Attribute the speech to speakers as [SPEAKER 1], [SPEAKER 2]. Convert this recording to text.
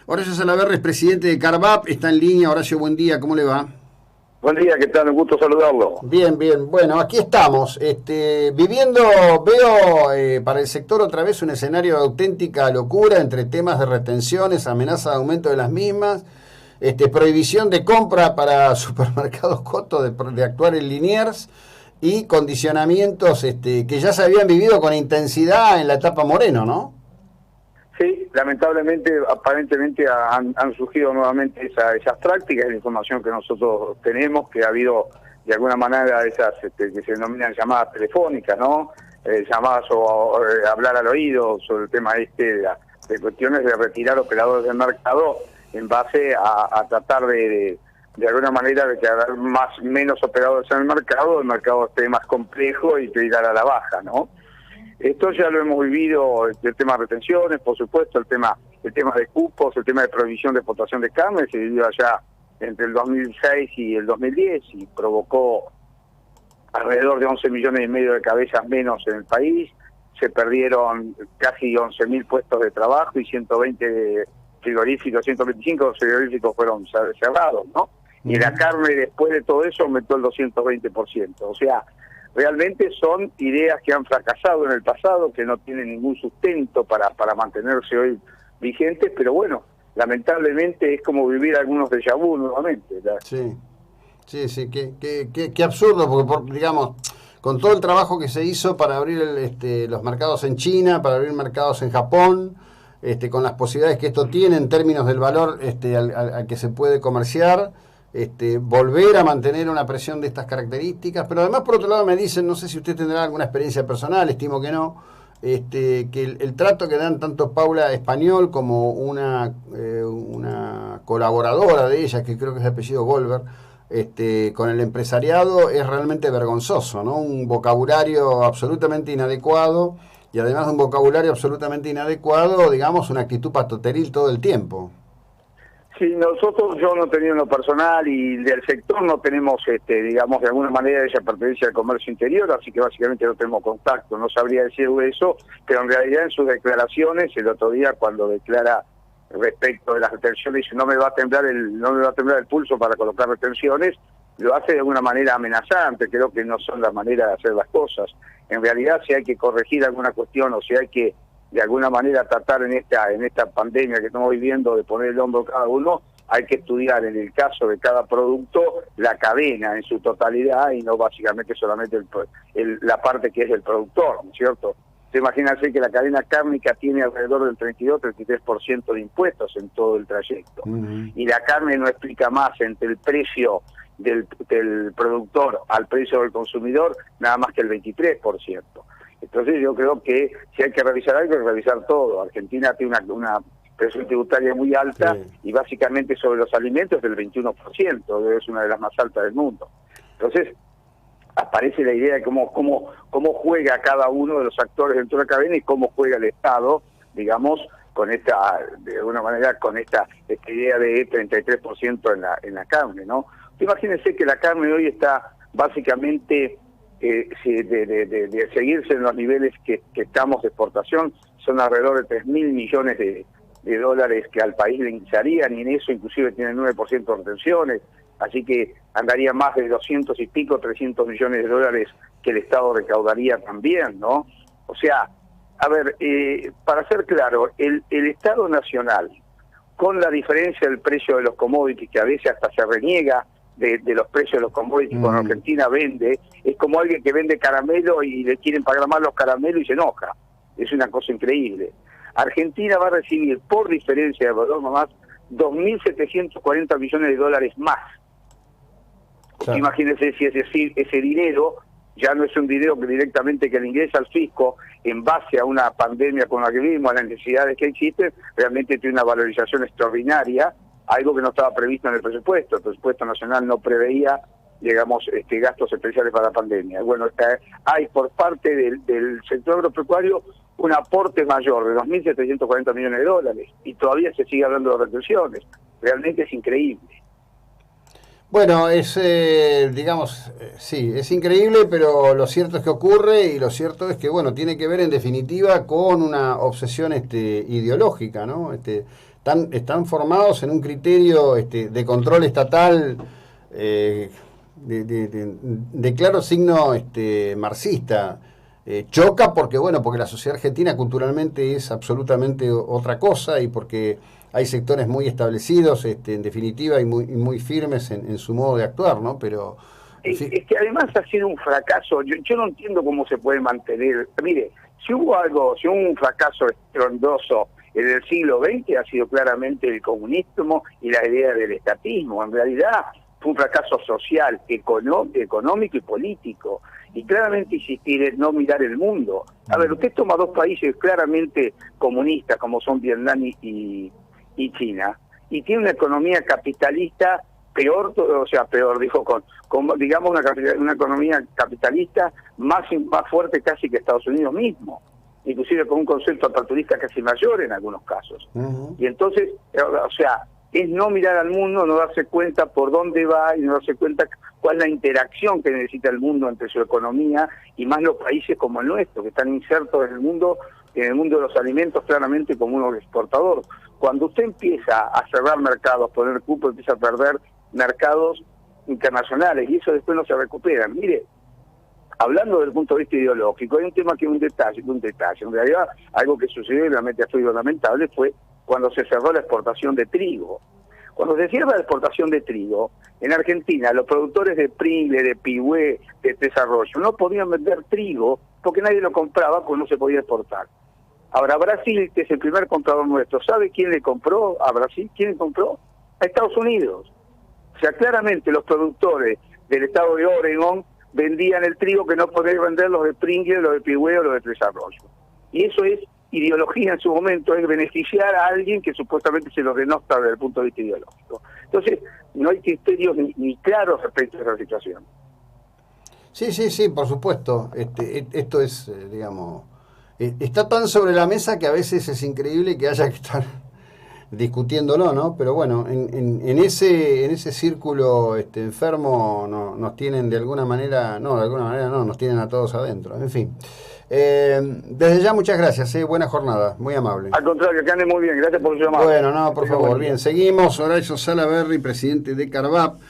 [SPEAKER 1] Horacio Salaverry es presidente de Carvap, está en línea. Horacio, buen día, ¿cómo le va?
[SPEAKER 2] Buen día, ¿qué tal? Un gusto saludarlo.
[SPEAKER 1] Bien, bien. Bueno, aquí estamos, viviendo, veo para el sector otra vez un escenario de auténtica locura entre temas de retenciones, amenaza de aumento de las mismas, prohibición de compra para supermercados Coto de actuar en Liniers y condicionamientos que ya se habían vivido con intensidad en la etapa Moreno, ¿no?
[SPEAKER 2] Sí, lamentablemente, aparentemente han surgido nuevamente esas prácticas, es la información que nosotros tenemos, que ha habido de alguna manera esas que se denominan llamadas telefónicas, ¿no? Llamadas o hablar al oído sobre el tema de cuestiones de retirar operadores del mercado en base a tratar de alguna manera de que haber menos operadores en el mercado esté más complejo y tirar a la baja, ¿no? Esto ya lo hemos vivido, el tema de retenciones, por supuesto, el tema de cupos, el tema de prohibición de exportación de carne, se vivió allá entre el 2006 y el 2010 y provocó alrededor de 11 millones y medio de cabezas menos en el país, se perdieron casi 11.000 puestos de trabajo y 120 frigoríficos, 125 frigoríficos fueron cerrados, ¿no? Y la carne después de todo eso aumentó el 220%, o sea, realmente son ideas que han fracasado en el pasado, que no tienen ningún sustento para mantenerse hoy vigentes, pero bueno, lamentablemente es como vivir algunos déjà vu nuevamente, ¿verdad?
[SPEAKER 1] Sí, qué absurdo, porque digamos, con todo el trabajo que se hizo para abrir los mercados en China, para abrir mercados en Japón, con las posibilidades que esto tiene en términos del valor al que se puede comerciar, volver a mantener una presión de estas características, pero además por otro lado me dicen, no sé si usted tendrá alguna experiencia personal, estimo que no, que el trato que dan tanto Paula Español como una colaboradora de ella, que creo que es de apellido Golver, con el empresariado es realmente vergonzoso, ¿no? Un vocabulario absolutamente inadecuado y además de un vocabulario absolutamente inadecuado, digamos, una actitud patoteril todo el tiempo.
[SPEAKER 2] Sí, yo no he tenido en lo personal y del sector no tenemos, digamos, de alguna manera ella pertenece al comercio interior, así que básicamente no tenemos contacto, no sabría decir eso, pero en realidad en sus declaraciones, el otro día cuando declara respecto de las retenciones, dice no me va a temblar el pulso para colocar retenciones, lo hace de alguna manera amenazante, creo que no son la manera de hacer las cosas. En realidad si hay que corregir alguna cuestión o si hay que de alguna manera tratar en esta pandemia que estamos viviendo de poner el hombro cada uno, hay que estudiar en el caso de cada producto la cadena en su totalidad y no básicamente solamente la parte que es el productor, ¿no es cierto? Se imagínense que la cadena cárnica tiene alrededor del 32-33% de impuestos en todo el trayecto. Y la carne no explica más entre el precio del productor al precio del consumidor, nada más que el 23%. Entonces yo creo que si hay que revisar algo, hay que revisar todo. Argentina tiene una presión tributaria muy alta, sí, y básicamente sobre los alimentos del 21%, es una de las más altas del mundo. Entonces aparece la idea de cómo juega cada uno de los actores dentro de la cadena y cómo juega el Estado, digamos, con de alguna manera, con esta idea de 33% en la carne, ¿no? Imagínense que la carne hoy está básicamente de seguirse en los niveles que estamos de exportación, son alrededor de 3.000 millones de dólares que al país le ingresarían, y en eso inclusive tienen 9% de retenciones, así que andaría más de 200 y pico, 300 millones de dólares que el Estado recaudaría también, ¿no? O sea, a ver, para ser claro, el Estado Nacional, con la diferencia del precio de los commodities, que a veces hasta se reniega de los precios de los commodities cuando Argentina vende, es como alguien que vende caramelo y le quieren pagar más los caramelos y se enoja. Es una cosa increíble. Argentina va a recibir, por diferencia de valor nomás, 2.740 millones de dólares más. Claro. Imagínense si es decir, ese dinero ya no es un dinero que directamente que le ingresa al fisco en base a una pandemia con la que vivimos, a las necesidades que existen, realmente tiene una valorización extraordinaria, algo que no estaba previsto en el presupuesto nacional no preveía, digamos, gastos especiales para la pandemia. Bueno, hay por parte del sector agropecuario un aporte mayor de 2.740 millones de dólares y todavía se sigue hablando de retenciones. Realmente es increíble.
[SPEAKER 1] Bueno, sí, es increíble, pero lo cierto es que ocurre y lo cierto es que, bueno, tiene que ver en definitiva con una obsesión ideológica, ¿no? están formados en un criterio de control estatal de claro signo marxista. Choca porque, bueno, porque la sociedad argentina culturalmente es absolutamente otra cosa y porque hay sectores muy establecidos, en definitiva, y muy firmes en su modo de actuar, ¿no? Pero...
[SPEAKER 2] Es que además ha sido un fracaso. Yo no entiendo cómo se puede mantener. Mire, si hubo un fracaso estruendoso en el siglo XX, ha sido claramente el comunismo y la idea del estatismo. En realidad fue un fracaso social, económico y político. Y claramente insistir en no mirar el mundo. A ver, usted toma dos países claramente comunistas, como son Vietnam y China, y tiene una economía capitalista peor, dijo, digamos una economía capitalista más fuerte casi que Estados Unidos mismo, inclusive con un concepto aperturista casi mayor en algunos casos. Y entonces, es no mirar al mundo, no darse cuenta por dónde va y no darse cuenta cuál es la interacción que necesita el mundo entre su economía y más los países como el nuestro, que están insertos en el mundo de los alimentos claramente como un exportador. Cuando usted empieza a cerrar mercados, poner cupo, empieza a perder mercados internacionales y eso después no se recupera. Mire, hablando desde el punto de vista ideológico, hay un tema que es un detalle. En realidad, algo que sucedió y realmente fue lamentable fue cuando se cerró la exportación de trigo. Cuando se cierra la exportación de trigo, en Argentina los productores de Pringle, de Pigüé, de Tres Arroyos, no podían vender trigo porque nadie lo compraba, porque no se podía exportar. Ahora Brasil, que es el primer comprador nuestro, ¿sabe quién le compró a Brasil? ¿Quién le compró? A Estados Unidos. O sea, claramente los productores del estado de Oregon vendían el trigo que no podían vender los de Pringle, los de Pigüé o los de Tres Arroyos. Y eso es ideología en su momento, es beneficiar a alguien que supuestamente se lo denota desde el punto de vista ideológico. Entonces, no hay criterios ni claros respecto a esa situación.
[SPEAKER 1] Sí, por supuesto. Esto es, digamos, está tan sobre la mesa que a veces es increíble que haya que estar discutiéndolo, ¿no? Pero bueno, en ese círculo enfermo nos tienen de alguna manera no, nos tienen a todos adentro. En fin. Desde ya muchas gracias, buena jornada, muy amable.
[SPEAKER 2] Al contrario, que ande muy bien, gracias por su llamada.
[SPEAKER 1] Bueno, por favor, bien, seguimos. Horacio Salaverry, presidente de Carvap.